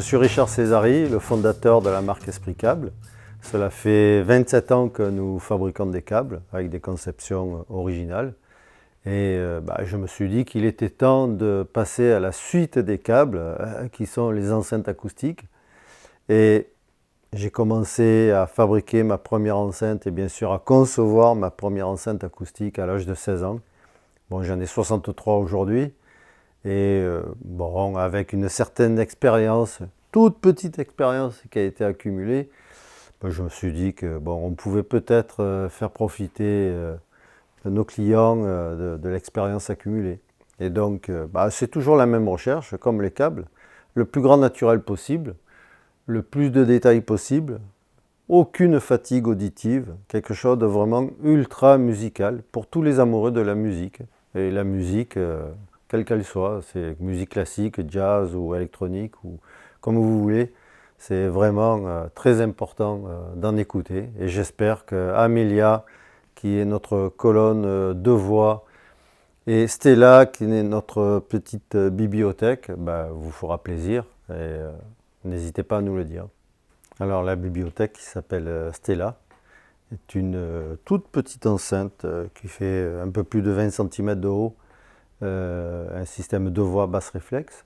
suis Richard Césari, le fondateur de la marque Esprit Câble. Cela fait 27 ans que nous fabriquons des câbles avec des conceptions originales. Et je me suis dit qu'il était temps de passer à la suite des câbles, qui sont les enceintes acoustiques. Et j'ai commencé à fabriquer ma première enceinte et bien sûr à concevoir ma première enceinte acoustique à l'âge de 16 ans. Bon, j'en ai 63 aujourd'hui. Et avec une certaine expérience, toute petite expérience qui a été accumulée, je me suis dit que on pouvait peut-être faire profiter nos clients de l'expérience accumulée. Et donc, c'est toujours la même recherche, comme les câbles, le plus grand naturel possible, le plus de détails possible, aucune fatigue auditive, quelque chose de vraiment ultra musical pour tous les amoureux de la musique. Et la musique, quelle qu'elle soit, c'est musique classique, jazz ou électronique, ou comme vous voulez, c'est vraiment très important d'en écouter. Et j'espère que Amelia, qui est notre colonne de voix, et Stella, qui est notre petite bibliothèque, vous fera plaisir. Et n'hésitez pas à nous le dire. Alors la bibliothèque qui s'appelle Stella est une toute petite enceinte qui fait un peu plus de 20 cm de haut, un système de voix basse réflexe,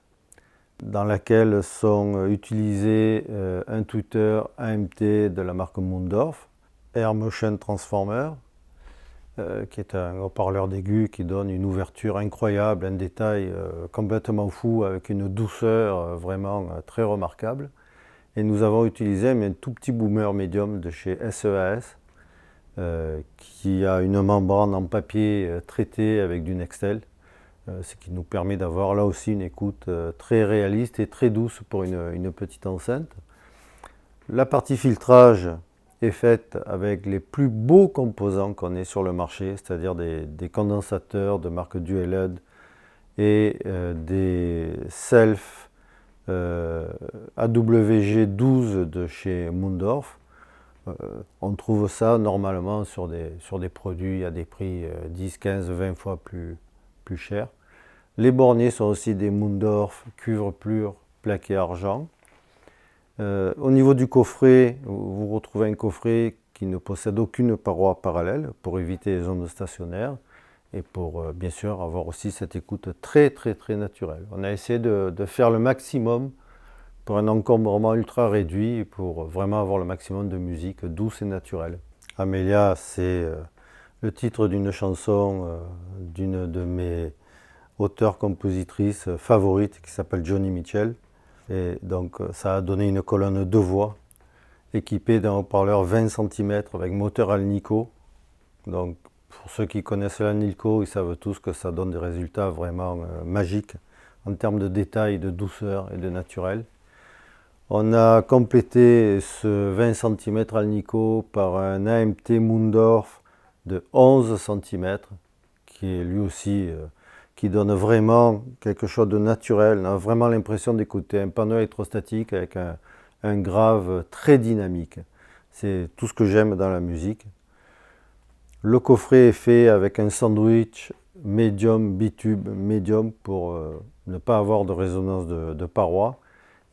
dans laquelle sont utilisés un tweeter AMT de la marque Mundorf, Air Motion Transformer, qui est un haut-parleur d'aigu qui donne une ouverture incroyable, un détail complètement fou, avec une douceur vraiment très remarquable. Et nous avons utilisé un tout petit boomer médium de chez SEAS, qui a une membrane en papier traité avec du Nextel, ce qui nous permet d'avoir là aussi une écoute très réaliste et très douce pour une petite enceinte. La partie filtrage est faite avec les plus beaux composants qu'on ait sur le marché, c'est-à-dire des condensateurs de marque Dualed et des self AWG12 de chez Mundorf. On trouve ça normalement sur des produits à des prix 10, 15, 20 fois plus chers. Les borniers sont aussi des Mundorf cuivre pur plaqué argent. Au niveau du coffret, vous retrouvez un coffret qui ne possède aucune paroi parallèle pour éviter les ondes stationnaires et pour bien sûr avoir aussi cette écoute très naturelle. On a essayé de faire le maximum pour un encombrement ultra réduit pour vraiment avoir le maximum de musique douce et naturelle. Amelia, c'est le titre d'une chanson d'une de mes auteurs-compositrices favorites qui s'appelle Joni Mitchell. Et donc ça a donné une colonne de voix équipée d'un haut-parleur 20 cm avec moteur Alnico. Donc pour ceux qui connaissent l'Alnico, ils savent tous que ça donne des résultats vraiment magiques en termes de détails, de douceur et de naturel. On a complété ce 20 cm Alnico par un AMT Mundorf de 11 cm qui est lui aussi qui donne vraiment quelque chose de naturel. On a vraiment l'impression d'écouter un panneau électrostatique avec un grave très dynamique. C'est tout ce que j'aime dans la musique. Le coffret est fait avec un sandwich médium bitube médium pour ne pas avoir de résonance de parois.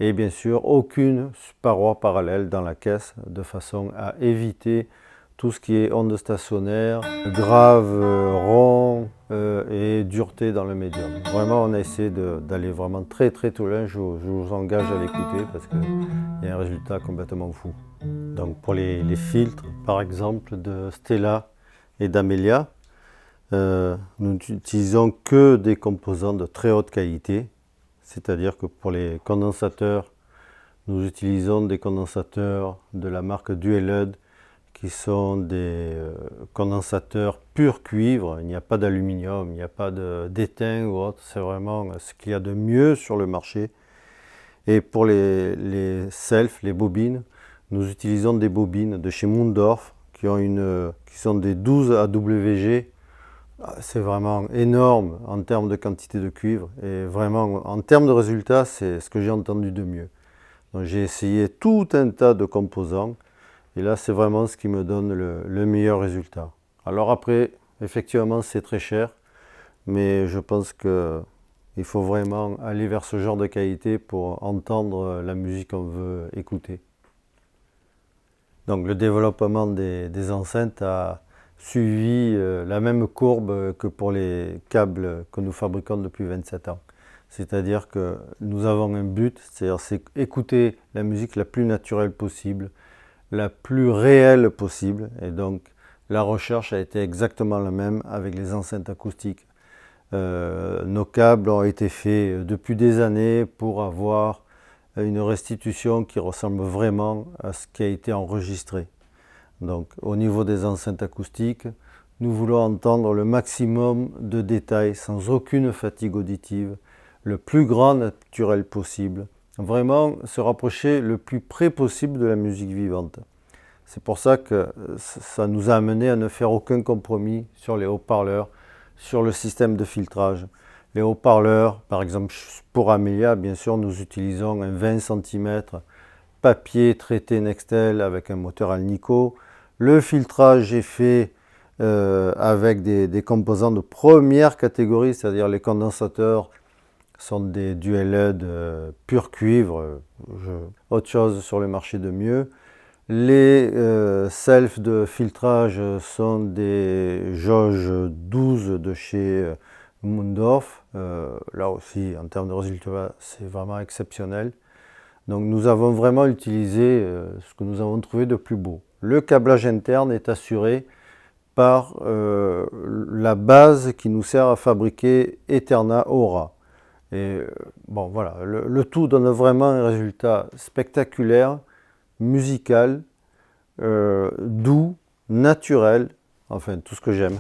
Et bien sûr, aucune paroi parallèle dans la caisse, de façon à éviter tout ce qui est ondes stationnaires, grave, rond et dureté dans le médium. Vraiment, on a essayé d'aller vraiment très loin. Je vous engage à l'écouter parce qu'il y a un résultat complètement fou. Donc pour les filtres, par exemple, de Stella et d'Amelia, nous n'utilisons que des composants de très haute qualité. C'est-à-dire que pour les condensateurs, nous utilisons des condensateurs de la marque Dualed qui sont des condensateurs pur cuivre. Il n'y a pas d'aluminium, il n'y a pas d'étain ou autre. C'est vraiment ce qu'il y a de mieux sur le marché. Et pour les self, les bobines, nous utilisons des bobines de chez Mundorf qui sont des 12 AWG. C'est vraiment énorme en termes de quantité de cuivre et vraiment en termes de résultats, c'est ce que j'ai entendu de mieux. Donc j'ai essayé tout un tas de composants et là c'est vraiment ce qui me donne le meilleur résultat. Alors après, effectivement c'est très cher, mais je pense qu'il Il faut vraiment aller vers ce genre de qualité pour entendre la musique qu'on veut écouter. Donc le développement des enceintes a suivi la même courbe que pour les câbles que nous fabriquons depuis 27 ans. C'est-à-dire que nous avons un but, c'est écouter la musique la plus naturelle possible, la plus réelle possible. Et donc la recherche a été exactement la même avec les enceintes acoustiques. Nos câbles ont été faits depuis des années pour avoir une restitution qui ressemble vraiment à ce qui a été enregistré. Donc au niveau des enceintes acoustiques, nous voulons entendre le maximum de détails sans aucune fatigue auditive, le plus grand naturel possible, vraiment se rapprocher le plus près possible de la musique vivante. C'est pour ça que ça nous a amené à ne faire aucun compromis sur les haut-parleurs, sur le système de filtrage. Les haut-parleurs, par exemple pour Amelia, bien sûr, nous utilisons un 20 cm papier traité Nextel avec un moteur Alnico. Le filtrage est fait avec des composants de première catégorie, c'est-à-dire les condensateurs sont des dual LED pur cuivre, autre chose sur le marché de mieux. Les selfs de filtrage sont des jauges 12 de chez Mundorf. Là aussi, en termes de résultats, c'est vraiment exceptionnel. Donc nous avons vraiment utilisé ce que nous avons trouvé de plus beau. Le câblage interne est assuré par la base qui nous sert à fabriquer Eterna Aura. Et bon voilà, le tout donne vraiment un résultat spectaculaire, musical, doux, naturel, enfin tout ce que j'aime.